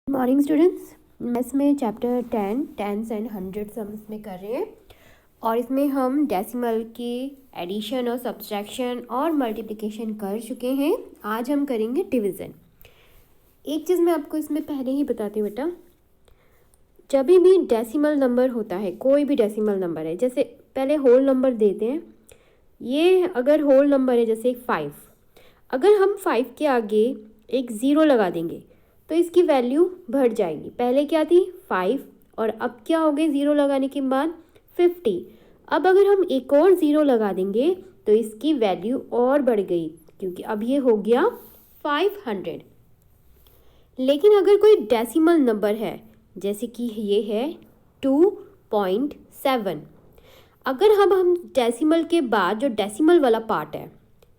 Morning students, maths में chapter 10 tense and hundreds हम इसमें कर रहे हैं और इसमें हम डेसिमल की एडिशन और सब्सट्रैक्शन और मल्टीप्लिकेशन कर चुके हैं। आज हम करेंगे डिवीज़न। एक चीज़ मैं आपको इसमें पहले ही बताती हूँ बेटा, जब भी डेसिमल नंबर होता है, कोई भी डेसिमल नंबर है, जैसे पहले होल नंबर देते हैं। ये अगर होल नंबर है जैसे 5, अगर हम 5 के आगे एक ज़ीरो लगा देंगे तो इसकी वैल्यू बढ़ जाएगी। पहले क्या थी 5 और अब क्या हो गई ज़ीरो लगाने के बाद 50। अब अगर हम एक और ज़ीरो लगा देंगे तो इसकी वैल्यू और बढ़ गई, क्योंकि अब ये हो गया 500। लेकिन अगर कोई डेसिमल नंबर है, जैसे कि ये है 2.7, अगर हम डेसिमल के बाद जो डेसिमल वाला पार्ट है,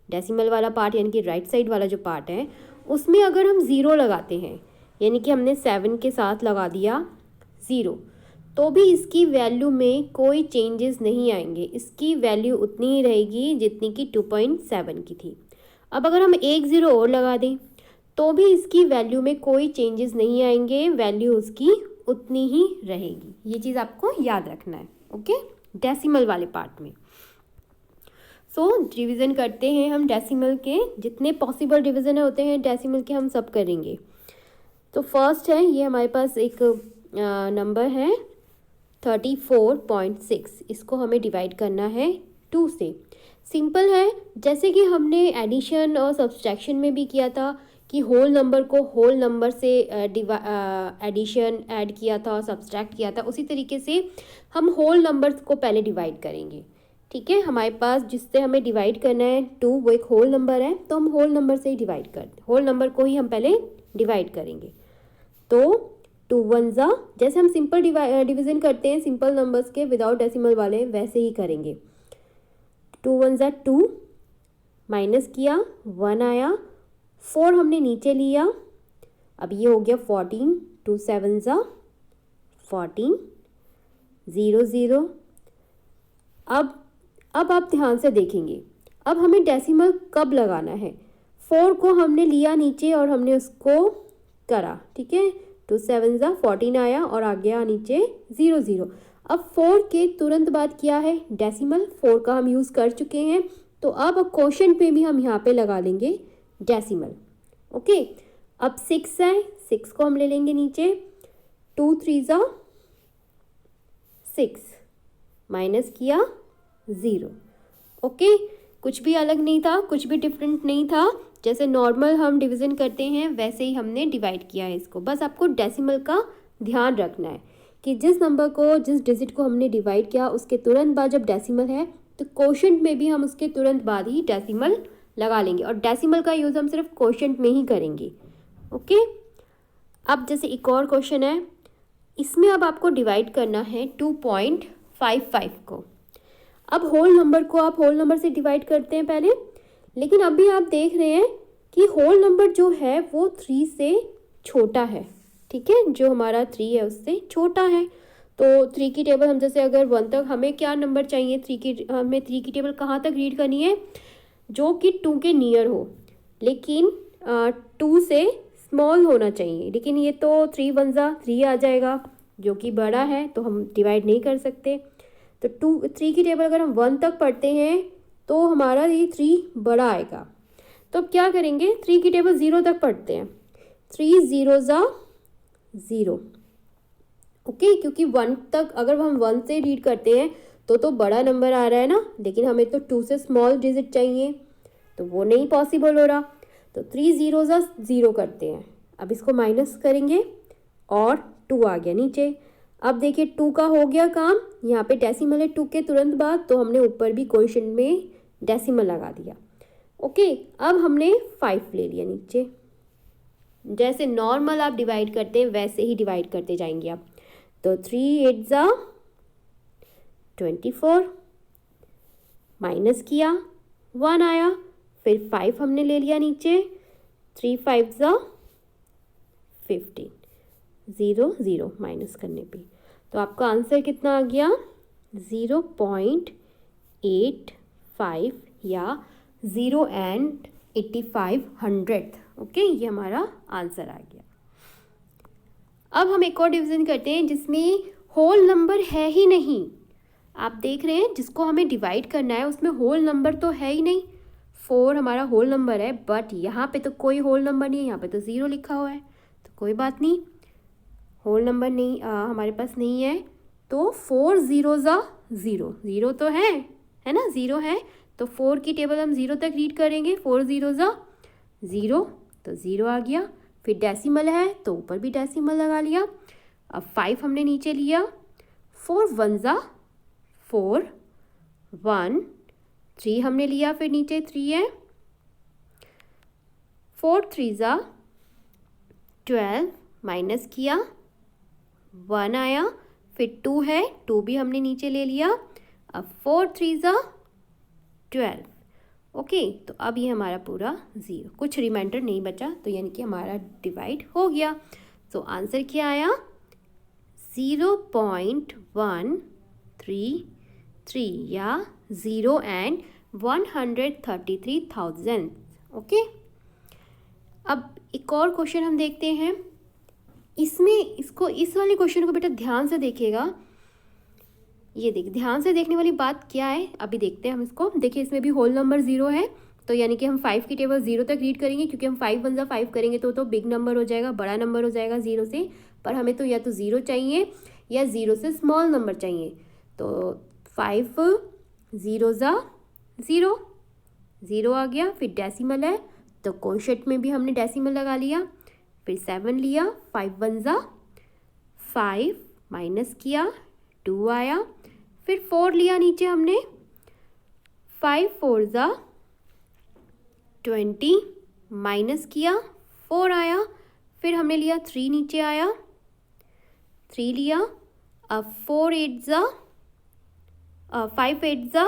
डेसिमल वाला पार्ट यानी कि राइट साइड वाला जो पार्ट है, उसमें अगर हम ज़ीरो लगाते हैं, यानी कि हमने 7 के साथ लगा दिया ज़ीरो, तो भी इसकी वैल्यू में कोई चेंजेस नहीं आएंगे। इसकी वैल्यू उतनी ही रहेगी जितनी कि 2.7 की थी। अब अगर हम एक ज़ीरो और लगा दें तो भी इसकी वैल्यू में कोई चेंजेस नहीं आएंगे, वैल्यू उसकी उतनी ही रहेगी। ये चीज़ आपको याद रखना है, ओके, डेसिमल वाले पार्ट में। सो डिवीज़न करते हैं हम डेसिमल के, जितने पॉसिबल डिवीज़न होते हैं डेसिमल के हम सब करेंगे। तो फर्स्ट है, ये हमारे पास एक नंबर है 34.6, इसको हमें डिवाइड करना है 2 से। सिंपल है, जैसे कि हमने एडिशन और सब्सट्रैक्शन में भी किया था कि होल नंबर को होल नंबर से एडिशन ऐड किया था और सब्सट्रैक्ट किया था, उसी तरीके से हम होल नंबर्स को पहले डिवाइड करेंगे। ठीक है, हमारे पास जिससे हमें डिवाइड करना है 2, वो एक होल नंबर है, तो हम होल नंबर से ही डिवाइड करते, होल नंबर को ही हम पहले डिवाइड करेंगे। तो 2 1 ज़ा, जैसे हम सिंपल डिवीज़न करते हैं सिंपल नंबर्स के विदाउट डेसिमल वाले, वैसे ही करेंगे। 2 1 ज़ा 2, माइनस किया 1 आया, 4 हमने नीचे लिया, अब ये हो गया 14, 2 7 ज़ा 14, 0 0। अब आप ध्यान से देखेंगे, अब हमें डेसिमल कब लगाना है। 4 को हमने लिया नीचे और हमने उसको करा, ठीक है, 2 7 ज़ा 14 आया और आ गया नीचे 0 0। अब 4 के तुरंत बाद क्या है, डेसिमल 4 का हम यूज़ कर चुके हैं, तो अब क्वोशंट पे भी हम यहाँ पे लगा लेंगे डेसिमल। ओके, अब 6 है, 6 को हम ले लेंगे नीचे, 2 3 ज़ा 6, माइनस किया 0। ओके, कुछ भी अलग नहीं था, कुछ भी डिफरेंट नहीं था, जैसे नॉर्मल हम डिवीज़न करते हैं वैसे ही हमने डिवाइड किया है इसको। बस आपको डेसिमल का ध्यान रखना है कि जिस नंबर को, जिस डिजिट को हमने डिवाइड किया उसके तुरंत बाद जब डेसिमल है तो क्वोशंट में भी हम उसके तुरंत बाद ही डेसिमल लगा लेंगे, और डेसिमल का यूज़ हम सिर्फ क्वोशंट में ही करेंगे। ओके, अब जैसे एक और क्वेश्चन है, इसमें अब आपको डिवाइड करना है 2.55 को। अब होल नंबर को आप होल नंबर से डिवाइड करते हैं पहले, लेकिन अभी आप देख रहे हैं कि होल नंबर जो है वो 3 से छोटा है। ठीक है, जो हमारा 3 है उससे छोटा है, तो 3 की टेबल हम जैसे अगर 1 तक हमें क्या नंबर चाहिए, हमें 3 की टेबल कहाँ तक रीड करनी है, जो कि 2 के नियर हो, लेकिन 2 से स्मॉल होना चाहिए। लेकिन ये तो 3 1 ज़ा 3 आ जाएगा, जो कि बड़ा है, तो हम डिवाइड नहीं कर सकते। तो 3 की टेबल अगर हम 1 तक पढ़ते हैं तो हमारा ये 3 बड़ा आएगा। तो अब क्या करेंगे, 3 की टेबल 0 तक पढ़ते हैं, 3 0 ज़ा 0। ओके, क्योंकि 1 तक अगर हम 1 से रीड करते हैं तो बड़ा नंबर आ रहा है ना, लेकिन हमें तो 2 से स्मॉल डिजिट चाहिए, तो वो नहीं पॉसिबल हो रहा। तो 3 0 ज़ा 0 करते हैं, अब इसको माइनस करेंगे और 2 आ गया नीचे। अब देखिए 2 का हो गया काम, यहाँ पे डेसिमल है 2 के तुरंत बाद, तो हमने ऊपर भी क्वोशंट में डेसिमल लगा दिया। ओके, अब हमने 5 ले लिया नीचे। जैसे नॉर्मल आप डिवाइड करते हैं वैसे ही डिवाइड करते जाएंगे आप। तो 3 8 ज़ा 24, माइनस किया 1 आया, फिर 5 हमने ले लिया नीचे, 3 5 ज़ा 15, 0 0 माइनस करने पे, तो आपका आंसर कितना आ गया, 0.85 या 0.85 100th। ओके, ये हमारा आंसर आ गया। अब हम एक और डिवीज़न करते हैं जिसमें होल नंबर है ही नहीं। आप देख रहे हैं जिसको हमें डिवाइड करना है उसमें होल नंबर तो है ही नहीं। 4 हमारा होल नंबर है, बट यहाँ पे तो कोई होल नंबर नहीं है, यहाँ पे तो 0 लिखा हुआ है। तो कोई बात नहीं, होल नंबर नहीं हमारे पास नहीं है। तो 4 0 ज़ा 0, 0 तो है ना, 0 है। तो 4 की टेबल हम 0 तक रीड करेंगे। 4 0 ज़ा 0, तो 0 आ गया। फिर डेसिमल है तो ऊपर भी डेसिमल लगा लिया। अब 5 हमने नीचे लिया। 4 1 ज़ा 4, 1, 3 हमने लिया, फिर नीचे 3 है। 4 3 ज़ा 12, माइनस किया, 1 आया। फिर 2 है, 2 भी हमने नीचे ले लिया। अब 4 3 ज़ा 12। ओके, तो अब ये हमारा पूरा 0, कुछ रिमाइंडर नहीं बचा, तो यानी कि हमारा डिवाइड हो गया। तो आंसर क्या आया? 0.133 या 0 and 133,000। ओके, अब एक और क्वेश्चन हम देखते हैं। इसमें इसको इस वाले क्वेश्चन को बेटा ध्यान से देखिएगा। ये देख, ध्यान से देखने वाली बात क्या है अभी देखते हैं हम इसको। देखिए इसमें भी होल नंबर 0 है, तो यानी कि हम 5 की टेबल 0 तक रीड करेंगे, क्योंकि हम 5 1 ज़ा 5 करेंगे तो बिग नंबर हो जाएगा, बड़ा नंबर हो जाएगा 0 से। पर हमें तो या तो 0 चाहिए या 0 से स्मॉल नंबर चाहिए। तो 5 0 ज़ा 0, 0 आ गया। फिर डेसिमल है तो कोशेंट में भी हमने डेसिमल लगा लिया। फिर 7 लिया, 5 1 ज़ा 5, माइनस किया, 2 आया। फिर 4 लिया नीचे हमने, 5 4 ज़ा 20, माइनस किया, 4 आया। फिर हमने लिया 3 नीचे आया, 3 लिया। अब 4 8 ज़ा 5 8 ज़ा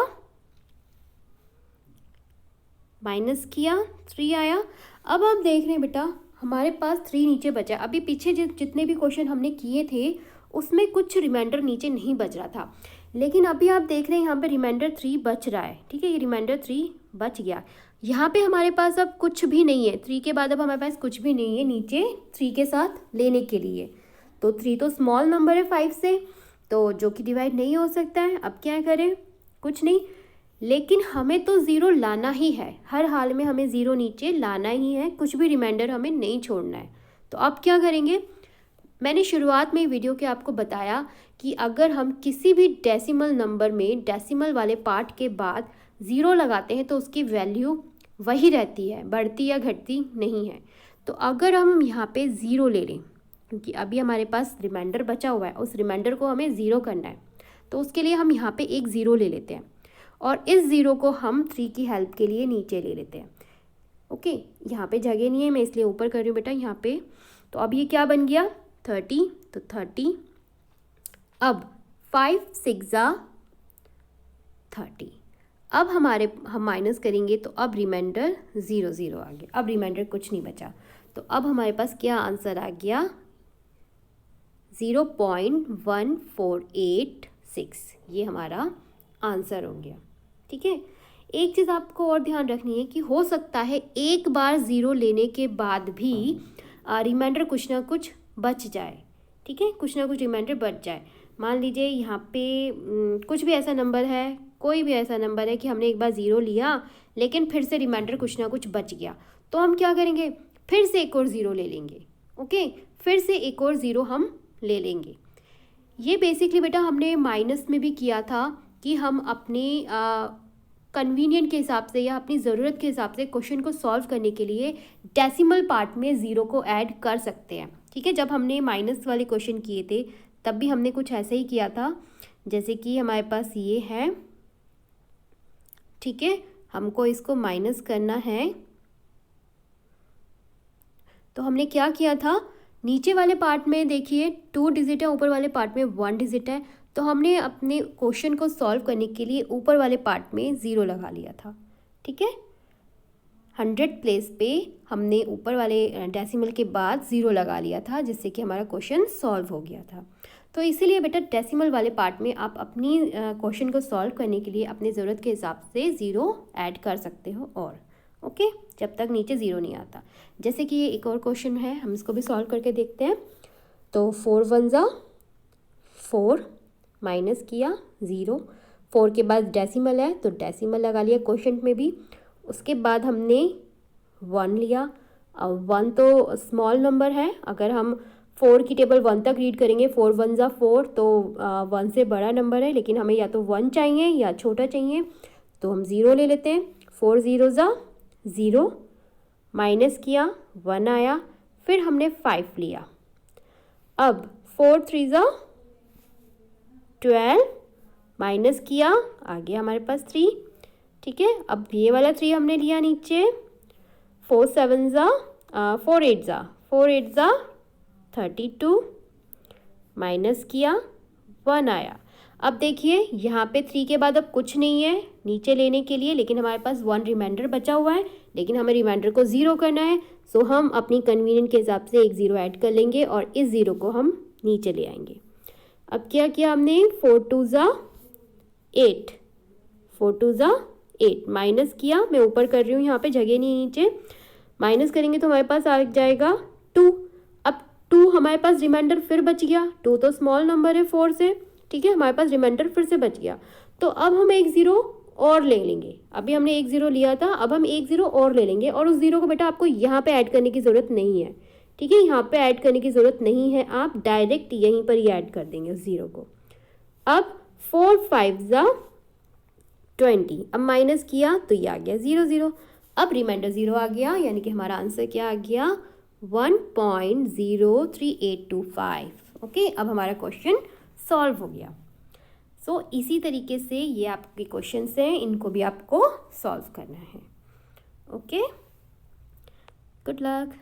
माइनस किया, 3 आया। अब आप देख रहे हैं बेटा हमारे पास 3 नीचे बचा। अभी पीछे जितने भी क्वेश्चन हमने किए थे उसमें कुछ रिमाइंडर नीचे नहीं बच रहा था, लेकिन अभी आप देख रहे हैं यहाँ पे रिमाइंडर 3 बच रहा है। ठीक है, ये रिमाइंडर 3 बच गया। यहाँ पे हमारे पास अब कुछ भी नहीं है, 3 के बाद अब हमारे पास कुछ भी नहीं है नीचे 3 के साथ लेने के लिए। तो 3 तो स्मॉल नंबर है 5 से, तो जो कि डिवाइड नहीं हो सकता है। अब क्या करें? कुछ नहीं, लेकिन हमें तो 0 लाना ही है, हर हाल में हमें 0 नीचे लाना ही है, कुछ भी रिमाइंडर हमें नहीं छोड़ना है। तो अब क्या करेंगे? मैंने शुरुआत में वीडियो के आपको बताया कि अगर हम किसी भी डेसिमल नंबर में डेसिमल वाले पार्ट के बाद 0 लगाते हैं तो उसकी वैल्यू वही रहती है, बढ़ती या घटती नहीं है। तो अगर हम यहाँ पे 0 ले लें, क्योंकि अभी हमारे पास रिमाइंडर बचा हुआ है, उस रिमाइंडर को हमें 0 करना है, तो उसके लिए हम यहाँ पे एक 0 ले लेते हैं और इस 0 को हम 3 की हेल्प के लिए नीचे ले लेते हैं। ओके, यहाँ पे जगह नहीं है, मैं इसलिए ऊपर कर रही हूँ बेटा यहाँ पे। तो अब ये क्या बन गया? 30, तो 30। अब 5 6 ज़ा 30। अब हम माइनस करेंगे तो अब रिमाइंडर 0 0 आ गया, अब रिमाइंडर कुछ नहीं बचा। तो अब हमारे पास क्या आंसर आ गया? 0.1486, ये हमारा आंसर हो गया। ठीक है, एक चीज़ आपको और ध्यान रखनी है कि हो सकता है एक बार 0 लेने के बाद भी रिमाइंडर कुछ ना कुछ बच जाए। ठीक है, कुछ ना कुछ रिमाइंडर बच जाए। मान लीजिए यहाँ पे कुछ भी ऐसा नंबर है, कोई भी ऐसा नंबर है कि हमने एक बार 0 लिया लेकिन फिर से रिमाइंडर कुछ ना कुछ बच गया, तो हम क्या करेंगे? फिर से एक और 0 ले लेंगे। ओके, फिर से एक और 0 हम ले लेंगे। ये बेसिकली बेटा हमने माइनस में भी किया था कि हम अपने कन्वीनियंट के हिसाब से या अपनी ज़रूरत के हिसाब से क्वेश्चन को सॉल्व करने के लिए डेसिमल पार्ट में 0 को ऐड कर सकते हैं। ठीक है, जब हमने माइनस वाले क्वेश्चन किए थे तब भी हमने कुछ ऐसे ही किया था। जैसे कि हमारे पास ये है, ठीक है, हमको इसको माइनस करना है, तो हमने क्या किया था? नीचे वाले पार्ट में देखिए 2 डिजिट है, ऊपर वाले पार्ट में 1 डिजिट है, तो हमने अपने क्वेश्चन को सॉल्व करने के लिए ऊपर वाले पार्ट में 0 लगा लिया था। ठीक है, 100 प्लेस पे हमने ऊपर वाले डेसिमल के बाद 0 लगा लिया था, जिससे कि हमारा क्वेश्चन सॉल्व हो गया था। तो इसीलिए बेटा डेसिमल वाले पार्ट में आप अपनी क्वेश्चन को सॉल्व करने के लिए अपनी ज़रूरत के हिसाब से 0 ऐड कर सकते हो। और ओके, जब तक नीचे 0 नहीं आता। जैसे कि ये एक और क्वेश्चन है, हम इसको भी सॉल्व करके देखते हैं। तो 4 1 ज़ा 4, माइनस किया 0, 4 के बाद डेसिमल है तो डेसिमल लगा लिया क्वोशंट में भी। उसके बाद हमने 1 लिया। अब 1 तो स्मॉल नंबर है, अगर हम 4 की टेबल 1 तक रीड करेंगे 4 1 ज़ा 4 तो 1 से बड़ा नंबर है, लेकिन हमें या तो 1 चाहिए या छोटा चाहिए, तो हम 0 ले लेते हैं। 4 0 ज़ा 0, माइनस किया 1 आया, फिर हमने 5 लिया। अब 4 3 ज़ा 12, माइनस किया आ गया हमारे पास 3, ठीक है। अब ये वाला 3 हमने लिया नीचे। 4 7 ज़ा 4 8 ज़ा 32, माइनस किया 1 आया। अब देखिए यहाँ पे 3 के बाद अब कुछ नहीं है नीचे लेने के लिए, लेकिन हमारे पास 1 रिमाइंडर बचा हुआ है, लेकिन हमें रिमाइंडर को 0 करना है। सो हम अपनी कन्वीनियंट के हिसाब से एक 0 ऐड कर लेंगे और इस 0 को हम नीचे ले आएंगे। अब क्या किया हमने, 4 2 ज़ा 8, 4 2 ज़ा 8, माइनस किया, मैं ऊपर कर रही हूँ यहाँ पे, जगह नहीं नीचे, माइनस करेंगे तो हमारे पास आ जाएगा 2। अब 2 हमारे पास रिमाइंडर फिर बच गया, 2 तो स्मॉल नंबर है 4 से, ठीक है, हमारे पास रिमाइंडर फिर से बच गया। तो अब हम एक 0 और ले लेंगे। अभी हमने एक 0 लिया था, अब हम एक 0 और ले लेंगे, और उस 0 को बेटा आपको यहाँ पे ऐड करने की ज़रूरत नहीं है, ठीक है, यहाँ पे ऐड करने की ज़रूरत नहीं है, आप डायरेक्ट यहीं पर ही ऐड कर देंगे उस 0 को। अब 4 5 ज़ा 20, अब माइनस किया तो ये आ गया 0 0, अब रिमाइंडर 0 आ गया, यानी कि हमारा आंसर क्या आ गया, 1.03825। ओके, अब हमारा क्वेश्चन सॉल्व हो गया। सो इसी तरीके से ये आपके क्वेश्चंस हैं, इनको भी आपको सॉल्व करना है। Okay, good luck.